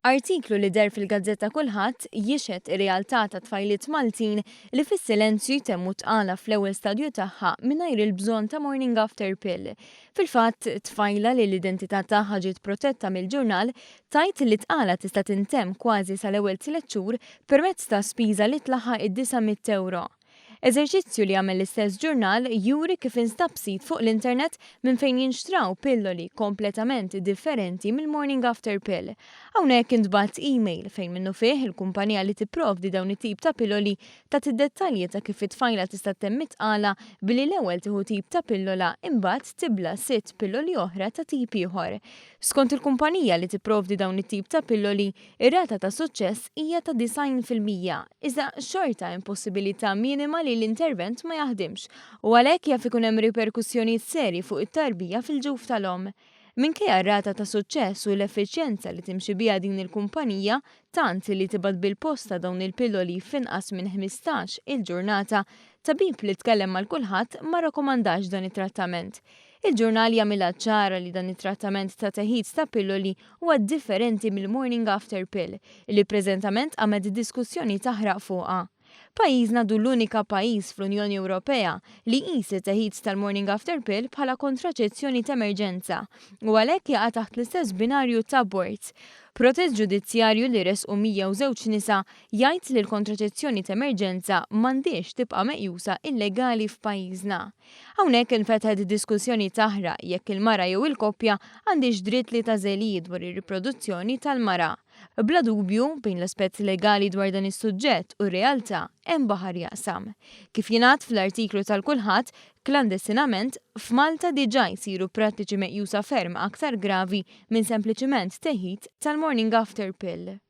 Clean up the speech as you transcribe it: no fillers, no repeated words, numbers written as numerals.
Artiklu li der fil-Gazzetta Kulħadd jixed ir-realtà ta' tfajliet Maltin li fis-silenzju temmu tqala fl-ewwel stadju tagħha mingħajr il-bżonn ta' morning after pill. Fil-fatt, tfajla li l-identità tagħha ġiet protetta mill-ġurnal tajt li tqala tista' tintemm kważi sal-ewwel 3 xhur permezz ta' spiża li tlaħħaq id-900 €. Eżerċizzju li għamel l-istess ġurnal juri kif instab sit fuq l-internet minn fejn jinxtraw pilloli kompletament differenti mill-morning after pill. Hawnhekk intbagħat email fejn minnu fih il-kumpanija li tipprovdi dawn it-tip ta' pilloli tagħti dettalji ta' kif it-tfajla tista' temm tqala billi l-ewwel tieħu tip ta' pillola imbagħad tibla 6 pilloli oħra ta' tip ieħor. Skont il-kumpanija li tipprovdi dawn it-tip ta' pilloli, ir-rata ta' suċċess hija ta' 90%, iżda xorta impossibilità minima li l-intervent ma jaħdimx u għalhekk jaf ikun hemm riperkussjonijiet serji fuq it-tarbija fil-ġuf tal-omm. Minkejja r-rata ta' suċċess u l-effiċjenza li timxi biha din il-kumpanija tant li tibgħat bil-posta dawn il-pilloli f'inqas minn 15 il-ġurnata, tabib li tkellem mal-kulħadd ma rakkomandax dan it-trattament. Il-ġurnal jagħmilha ċara li dan it-trattament ta' teħid ta' pilloli huwa differenti mill-morning after pill li preżentament għamed diskussjoni taħraq fuqha. Pajjiżna du l-unika pajjiż fl-Unjoni Ewropea li qis it-teħid tal-morning after pill bħala kontraċezzjoni ta' emerġenza u għalhekk jaqa' taħt l-istess binarju ta' abort. Protest ġudizzjarju li resqu 102 nisa jgħid li l-kontraċezzjoni ta' emerġenza m'għandix tibqa' meqjusa illegali f'pajjiżna. Hawnhekk infetħet diskussjoni taħraq jekk il-mara jew il-koppja għandix dritt li tażel dwar ir-riproduzzjoni tal-mara. Bla dubju, bejn l-aspett legali dwar dan is-suġġett u r-realtà hemm baħar jaqsam. Kif jingħad fl-artiklu tal-Kulħadd, klandestinament f'Malta diġà jsiru prattiċi meqjusa ferm aktar gravi minn sempliċiment teħid tal-morning after pill.